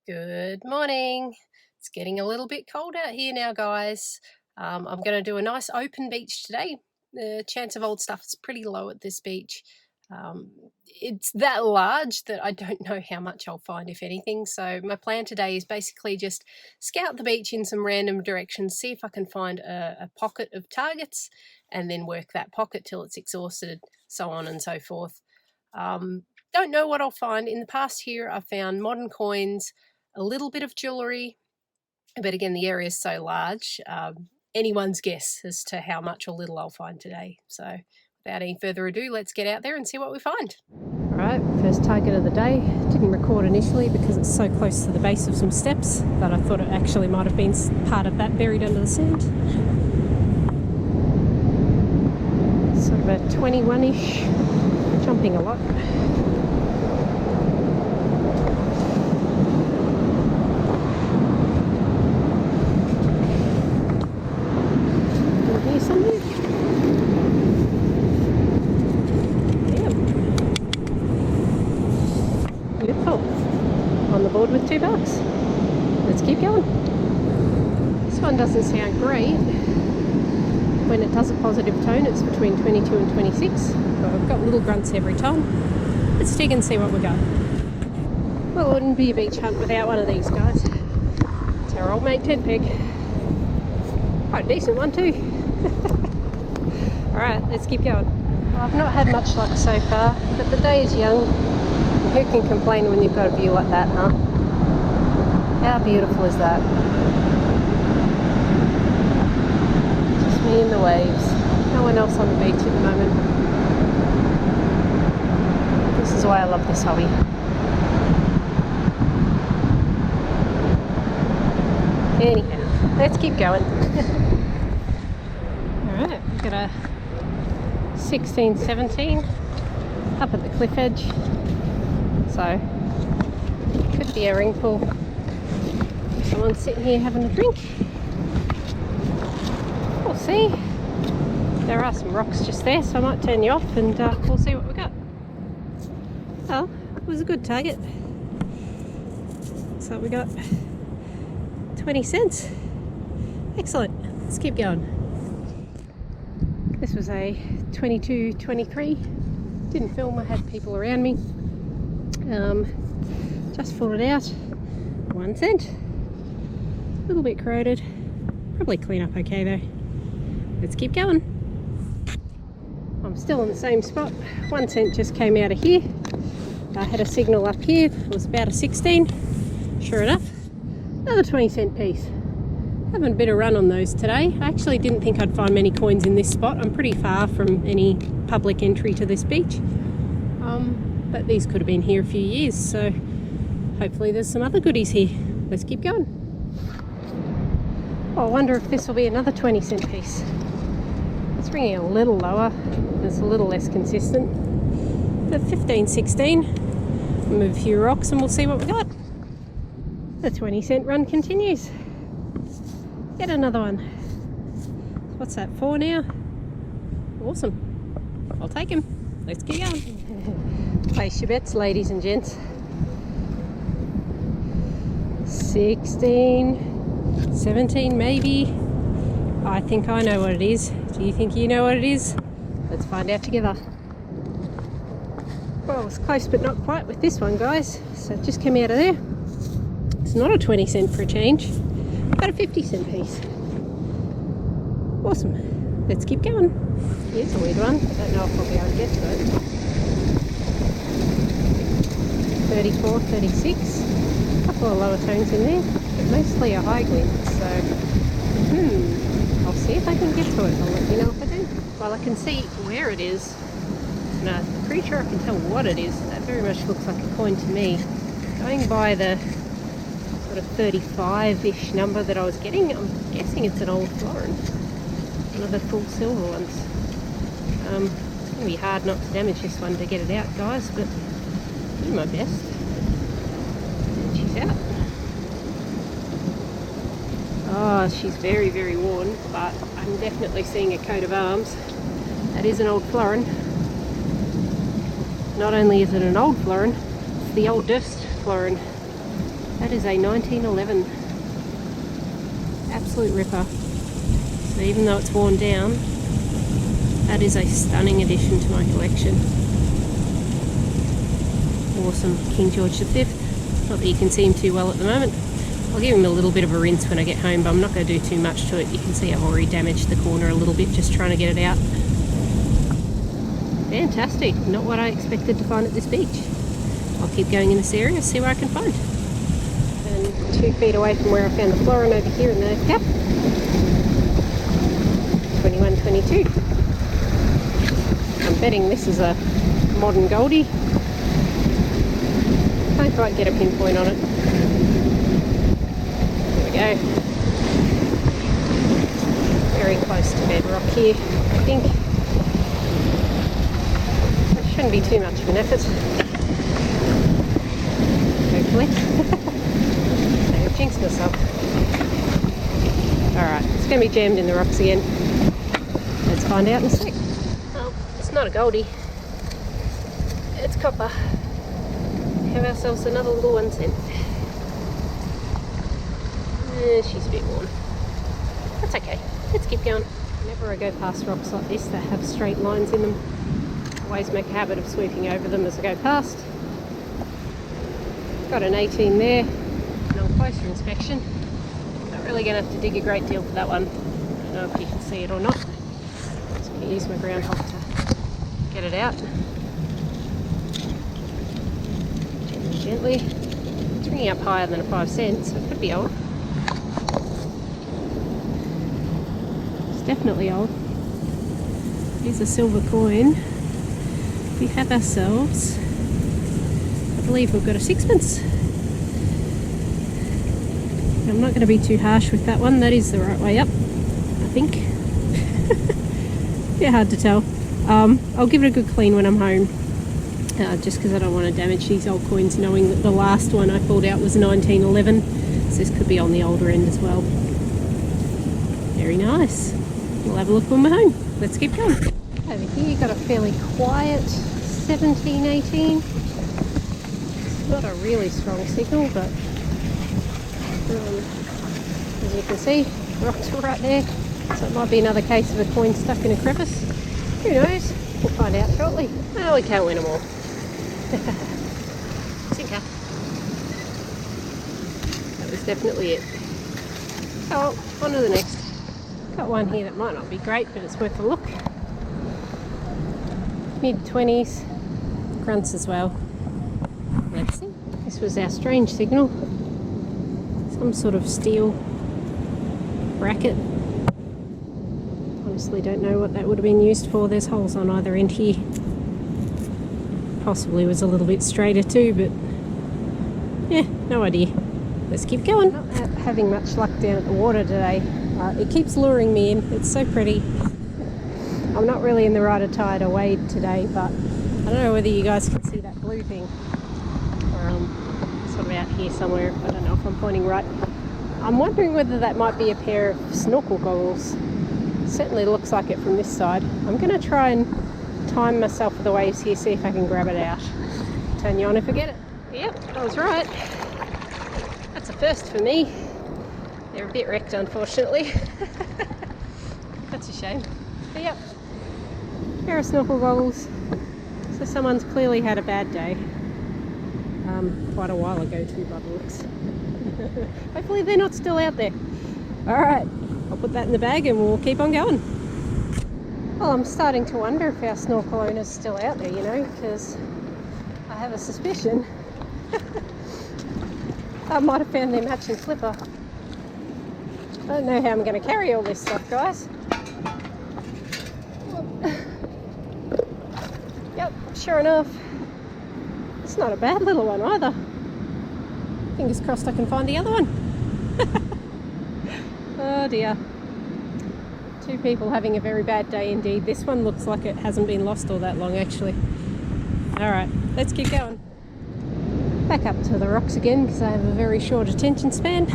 Good morning. It's getting a little bit cold out here now, guys. I'm going to do a nice open beach today. The chance of old stuff is pretty low at this beach. It's that large that I don't know how much I'll find, if anything. So my plan today is basically just scout the beach in some random directions, see if I can find a pocket of targets, and then work that pocket till it's exhausted, so on and so forth. Don't know what I'll find. In the past here, I've found modern coins, a little bit of jewellery, but again, the area is so large, anyone's guess as to how much or little I'll find today. So without any further ado, let's get out there and see what we find. All right, first target of the day. Didn't record initially because it's so close to the base of some steps, but I thought it actually might have been part of that buried under the sand. Sort of a 21-ish, jumping a lot. On the board with $2. Let's keep going. This one doesn't sound great. When it does a positive tone, it's between 22 and 26, but I've got little grunts every time. Let's dig and see what we got. Well, it wouldn't be a beach hunt without one of these guys. It's our old mate Ted Peg. Quite a decent one too. Alright, let's keep going. Well, I've not had much luck so far, but the day is young. Who can complain when you've got a view like that, huh? How beautiful is that? Just me and the waves. No one else on the beach at the moment. This is why I love this hobby. Anyhow, let's keep going. Alright, we've got a 16, 17 up at the cliff edge. So, could be a ring pool. Someone's sitting here having a drink. We'll see. There are some rocks just there, so I might turn you off and we'll see what we got. Well, it was a good target. So we got 20 cents. Excellent. Let's keep going. This was a 22, 23. Didn't film, I had people around me. Just pulled it out. 1 cent. A little bit corroded. Probably clean up okay though. Let's keep going. I'm still in the same spot. 1 cent just came out of here. I had a signal up here. It was about a 16. Sure enough, another 20 cent piece. Having a bit of run on those today. I actually didn't think I'd find many coins in this spot. I'm pretty far from any public entry to this beach. But these could have been here a few years, so hopefully there's some other goodies here. Let's keep going. Oh, I wonder if this will be another 20 cent piece. It's ringing a little lower. It's a little less consistent. But 15, 16. Move a few rocks and we'll see what we got. The 20 cent run continues. Get another one. What's that, 4 now? Awesome. I'll take him. Let's get going. Place your bets, ladies and gents. 16, 17 maybe. I think I know what it is. Do you think you know what it is? Let's find out together. Well, it was close but not quite with this one, guys. So it just came out of there. It's not a 20 cent for a change, but a 50 cent piece. Awesome. Let's keep going. Here's a weird one. I don't know if I'll be able to get to it. 34, 36. A couple of lower tones in there, but mostly a high glint. So, I'll see if I can get to it. I'll let you know if I do. Well, I can see where it is. No, I'm pretty sure I can tell what it is. That very much looks like a coin to me. Going by the sort of 35-ish number that I was getting, I'm guessing it's an old florin. One of the full silver ones. It's going to be hard not to damage this one to get it out, guys, but I'll do my best. And she's out. Oh, she's very, very worn, but I'm definitely seeing a coat of arms. That is an old florin. Not only is it an old florin, it's the oldest florin. That is a 1911. Absolute ripper. So even though it's worn down, that is a stunning addition to my collection. Awesome King George V. Not that you can see him too well at the moment. I'll give him a little bit of a rinse when I get home, but I'm not going to do too much to it. You can see I've already damaged the corner a little bit just trying to get it out. Fantastic. Not what I expected to find at this beach. I'll keep going in this area, see what I can find. And 2 feet away from where I found the florin over here in the cap. 21, 22. I'm betting this is a modern Goldie. Can't quite get a pinpoint on it. There we go. Very close to bedrock here, I think. That shouldn't be too much of an effort. Hopefully. I've jinxed myself. Alright, it's going to be jammed in the rocks again. Let's find out in a sec. Well, it's not a Goldie. It's copper. Have ourselves another little 1 cent. She's a bit worn. That's okay. Let's keep going. Whenever I go past rocks like this that have straight lines in them, I always make a habit of sweeping over them as I go past. Got an 18 there, and on closer inspection, not really going to have to dig a great deal for that one. I don't know if you can see it or not. Just going to use my ground hog to get it out. Gently. It's ringing up higher than a 5 cents, so it could be old. It's definitely old. Here's a silver coin. We have ourselves, I believe we've got a 6pence. I'm not going to be too harsh with that one. That is the right way up, I think. Yeah, hard to tell. I'll give it a good clean when I'm home. Just because I don't want to damage these old coins, knowing that the last one I pulled out was 1911, so this could be on the older end as well. Very nice. We'll have a look when we're home. Let's keep going. Over here you've got a fairly quiet 1718. It's not a really strong signal, but as you can see, rocks are right there, so it might be another case of a coin stuck in a crevice. Who knows? We'll find out shortly. Well, we can't win them all. Sinker. That was definitely it. Oh, on to the next. Got one here that might not be great, but it's worth a look. Mid-20s. Grunts as well. Let's see. This was our strange signal. Some sort of steel bracket. Honestly don't know what that would have been used for. There's holes on either end here. Possibly was a little bit straighter too, but yeah, no idea. Let's keep going. Not having much luck down at the water today. It keeps luring me in. It's so pretty. I'm not really in the right attire to wade today, but I don't know whether you guys can see that blue thing. Sort of out here somewhere. I don't know if I'm pointing right. I'm wondering whether that might be a pair of snorkel goggles. Certainly looks like it from this side. I'm going to try and time myself with the waves here, see if I can grab it out. Turn you on if I get it. Yep, I was right. That's a first for me. They're a bit wrecked, unfortunately. That's a shame. But yep, pair of snorkel goggles. So someone's clearly had a bad day. Quite a while ago too, by the looks. Hopefully they're not still out there. Alright, I'll put that in the bag and we'll keep on going. Well, I'm starting to wonder if our snorkel owner's still out there, you know, because I have a suspicion I might have found their matching flipper. I don't know how I'm going to carry all this stuff, guys. Yep, sure enough. It's not a bad little one either. Fingers crossed I can find the other one. Oh dear. Two people having a very bad day indeed. This one looks like it hasn't been lost all that long actually. Alright, let's keep going. Back up to the rocks again because I have a very short attention span.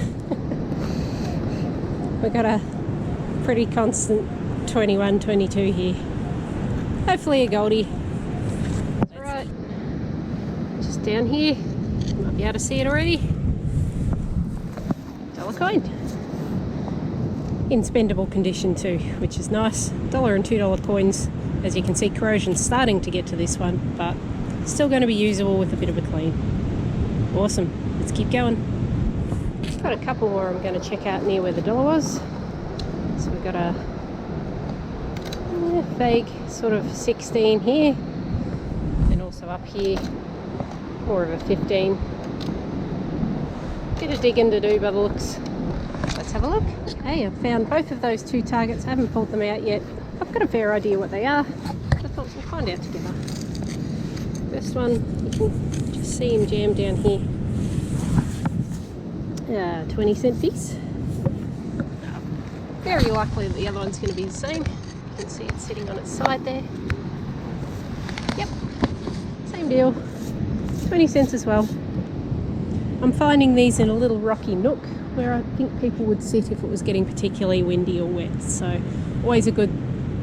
We've got a pretty constant 21, 22 here. Hopefully a Goldie. Right, just down here. You might be able to see it already. $1 coin. In spendable condition too, which is nice. $1 and $2 coins. As you can see, corrosion's starting to get to this one, but still going to be usable with a bit of a clean. Awesome. Let's keep going. Got a couple more I'm going to check out near where the dollar was. So we've got a vague sort of 16 here, and also up here more of a 15. Bit of digging to do by the looks. Let's have a look. Hey, I've found both of those two targets. I haven't pulled them out yet. I've got a fair idea what they are. I thought we'll find out together. First one, you can just see him jammed down here. 20-cent piece. Very likely that the other one's going to be the same. You can see it sitting on its side there. Yep, same deal. 20 cents as well. I'm finding these in a little rocky nook where I think people would sit if it was getting particularly windy or wet. So always a good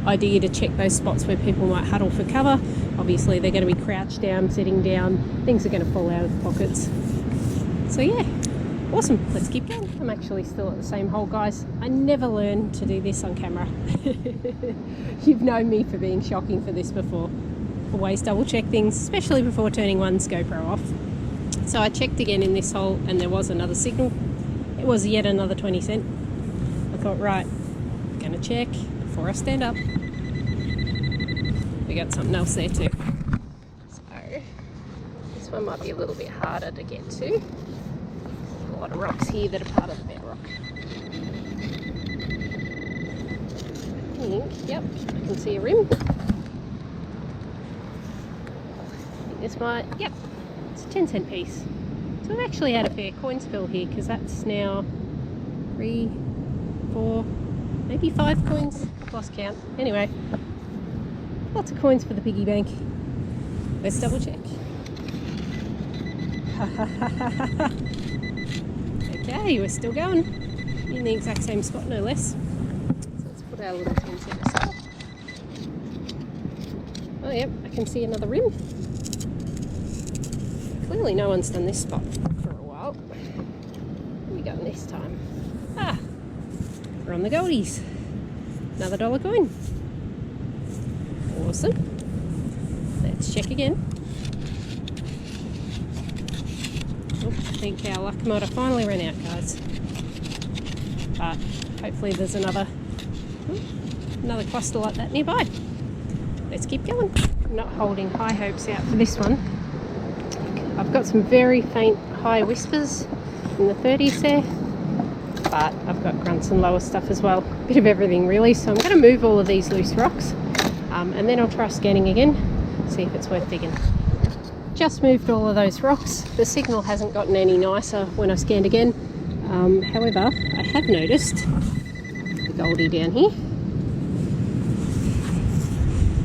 idea to check those spots where people might huddle for cover. Obviously they're going to be crouched down, sitting down. Things are going to fall out of the pockets. So yeah, awesome. Let's keep going. I'm actually still at the same hole, guys. I never learn to do this on camera. You've known me for being shocking for this before. Always double check things, especially before turning one's GoPro off. So I checked again in this hole and there was another signal. It was yet another 20 cent. I thought, right, I'm gonna check before I stand up. We got something else there too. So this one might be a little bit harder to get to. There's a lot of rocks here that are part of the bedrock. I think, yep, I can see a rim. This might, yep, it's a 10-cent piece. So I've actually had a fair coin spill here because that's now 3, 4, maybe 5 coins. I've lost count. Anyway, lots of coins for the piggy bank. Let's double check. Okay, we're still going. In the exact same spot, no less. So let's put our little 10 cent aside. Oh yep, I can see another rim. Clearly no one's done this spot for a while. What are we going this time? Ah, we're on the goldies. Another $1 coin. Awesome. Let's check again. Oh, I think our luck might have finally run out, guys. But hopefully there's another cluster like that nearby. Let's keep going. I'm not holding high hopes out for this one. I've got some very faint high whispers in the 30s there, but I've got grunts and lower stuff as well. Bit of everything really. So I'm going to move all of these loose rocks and then I'll try scanning again, see if it's worth digging. Just moved all of those rocks. The signal hasn't gotten any nicer when I scanned again. However, I have noticed the goldie down here.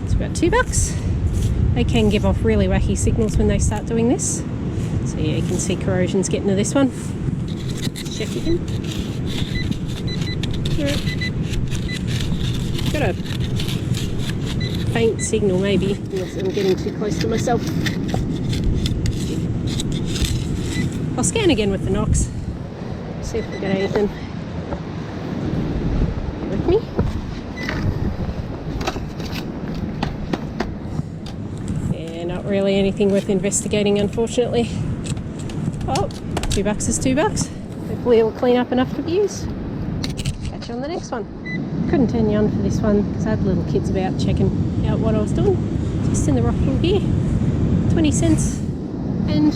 It's about $2. They can give off really wacky signals when they start doing this. So yeah, you can see corrosion's getting to this one. Let's check again. Alright. Got a faint signal maybe, unless I'm getting too close to myself. I'll scan again with the Nox. See if we got anything. Bear with me. Not really anything worth investigating, unfortunately. Oh, $2 is $2. Hopefully it'll clean up enough to be used. Catch you on the next one. Couldn't turn you on for this one because I had little kids about checking out what I was doing. Just in the rock pool here. 20 cents and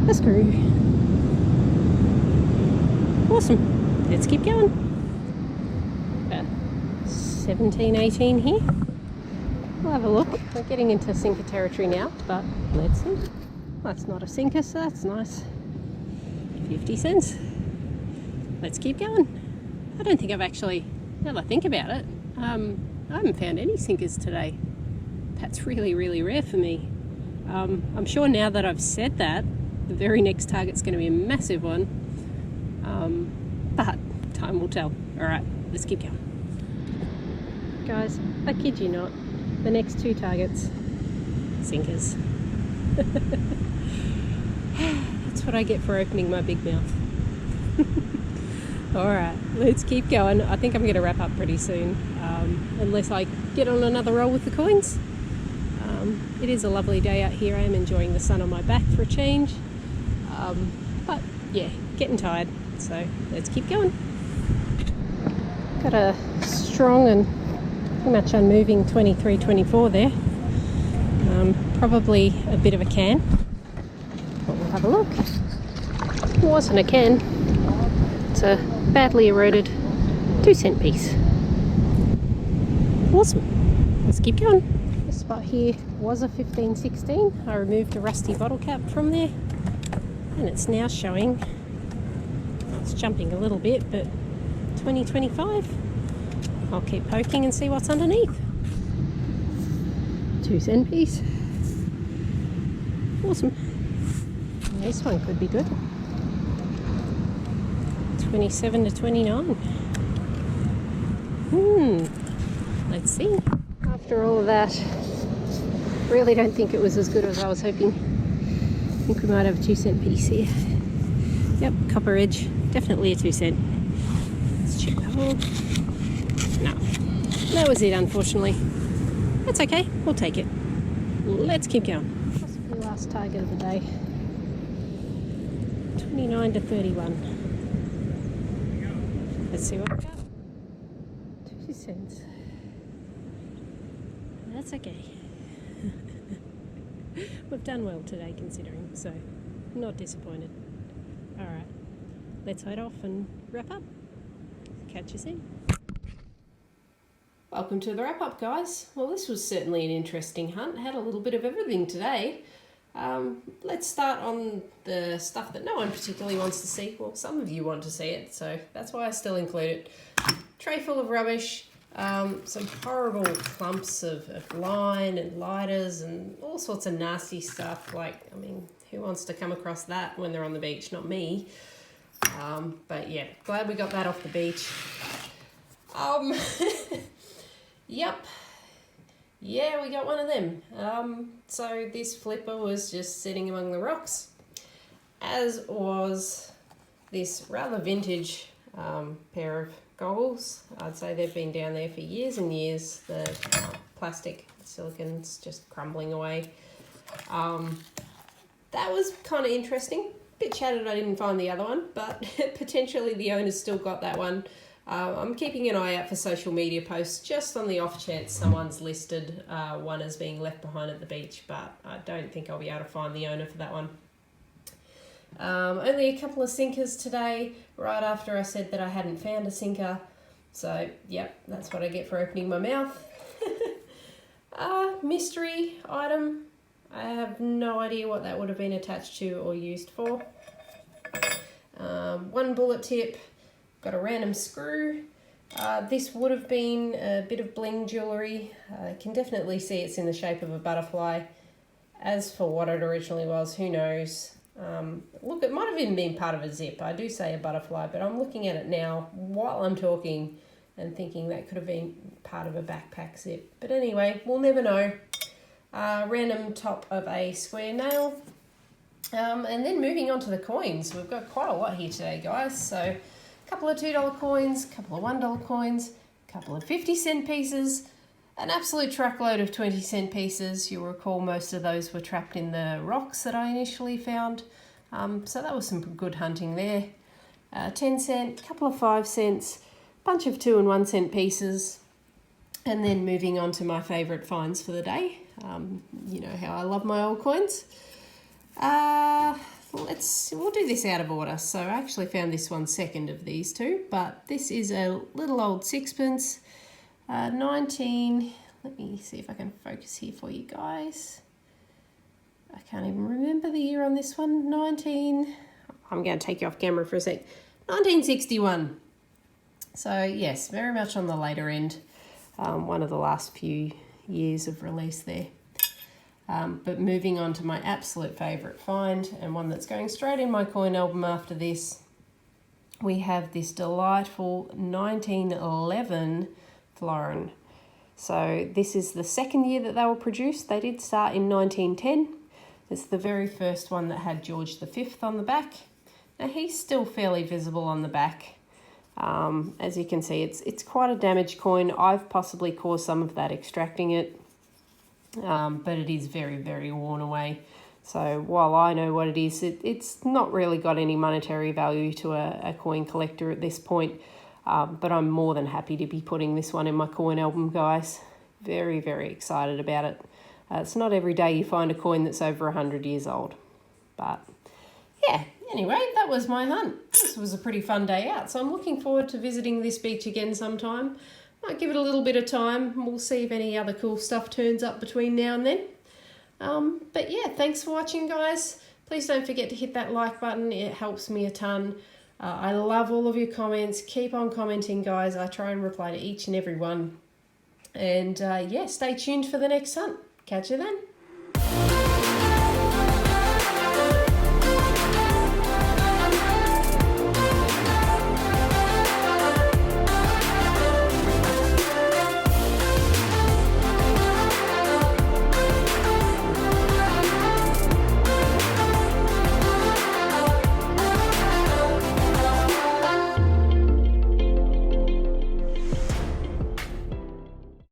a screw. Awesome. Let's keep going. 17, 18 here. We'll have a look. We're getting into sinker territory now, but let's see. That's not a sinker, so that's nice. 50 cents. Let's keep going. I don't think I've actually, now that I think about it, I haven't found any sinkers today. That's really, really rare for me. I'm sure now that I've said that, the very next target's going to be a massive one. But time will tell. Alright, let's keep going. Guys, I kid you not. The next 2 targets, sinkers. That's what I get for opening my big mouth. All right, let's keep going. I think I'm going to wrap up pretty soon, unless I get on another roll with the coins. It is a lovely day out here. I am enjoying the sun on my back for a change. But yeah, getting tired, so let's keep going. Got a strong and pretty much unmoving 23-24 there. Probably a bit of a can, but we'll have a look. It wasn't a can, it's a badly eroded 2-cent piece. Awesome, let's keep going. This spot here was a 15-16. I removed a rusty bottle cap from there, and it's now showing, it's jumping a little bit, but 20-25. I'll keep poking and see what's underneath. 2-cent piece. Awesome. And this one could be good. 27-29. Let's see. After all of that, really don't think it was as good as I was hoping. I think we might have a 2-cent piece here. Yep, copper edge. Definitely a 2-cent. Let's check that one. No, that was it, unfortunately. That's okay, we'll take it. Let's keep going. Possibly last target of the day. 29-31. Let's see what we got. 2 cents. That's okay. We've done well today, considering, so not disappointed. Alright, let's head off and wrap up. Catch you soon. Welcome to the wrap up, guys. Well, this was certainly an interesting hunt. Had a little bit of everything today. Let's start on the stuff that no one particularly wants to see. Well, some of you want to see it, so that's why I still include it. Tray full of rubbish, some horrible clumps of line and lighters and all sorts of nasty stuff. Like, I mean, who wants to come across that when they're on the beach? Not me. But yeah, glad we got that off the beach. Yep. Yeah, we got one of them. So this flipper was just sitting among the rocks, as was this rather vintage pair of goggles. I'd say they've been down there for years and years. The plastic silicon's just crumbling away. That was kind of interesting. Bit shattered I didn't find the other one, but potentially the owner's still got that one. I'm keeping an eye out for social media posts just on the off chance someone's listed one as being left behind at the beach, but I don't think I'll be able to find the owner for that one. Only a couple of sinkers today, right after I said that I hadn't found a sinker. So, yep, that's what I get for opening my mouth. Mystery item. I have no idea what that would have been attached to or used for. One bullet tip. Got a random screw. This would have been a bit of bling jewellery. I can definitely see it's in the shape of a butterfly. As for what it originally was, who knows? Look, it might have even been part of a zip. I do say a butterfly, but I'm looking at it now while I'm talking and thinking that could have been part of a backpack zip. But anyway, we'll never know. Random top of a square nail. And then moving on to the coins. We've got quite a lot here today, guys. So a couple of $2 coins, a couple of $1 coins, a couple of 50-cent pieces, an absolute truckload of 20-cent pieces. You'll recall most of those were trapped in the rocks that I initially found. So that was some good hunting there. 10 cent, a couple of 5 cents, bunch of 2 and 1 cent pieces. And then moving on to my favourite finds for the day. You know how I love my old coins. We'll do this out of order. So I actually found this one second of these two, but this is a little old sixpence, 19, let me see if I can focus here for you guys. I can't even remember the year on this one. I'm going to take you off camera for a sec. 1961. So yes, very much on the later end. One of the last few years of release there. But moving on to my absolute favourite find, and one that's going straight in my coin album after this, we have this delightful 1911 florin. So this is the second year that they were produced. They did start in 1910. It's the very first one that had George V on the back. Now he's still fairly visible on the back. As you can see, it's quite a damaged coin. I've possibly caused some of that extracting it, but it is very, very worn away. So while I know what it is, it's not really got any monetary value to a coin collector at this point. But I'm more than happy to be putting this one in my coin album, guys. Very, very excited about it. It's not every day you find a coin that's over 100 years old. But yeah, anyway, that was my hunt. This was a pretty fun day out, so I'm looking forward to visiting this beach again sometime. Might give it a little bit of time. We'll see if any other cool stuff turns up between now and then. But yeah, thanks for watching, guys. Please don't forget to hit that like button. It helps me a ton. I love all of your comments. Keep on commenting, guys. I try and reply to each and every one. And yeah, stay tuned for the next hunt. Catch you then.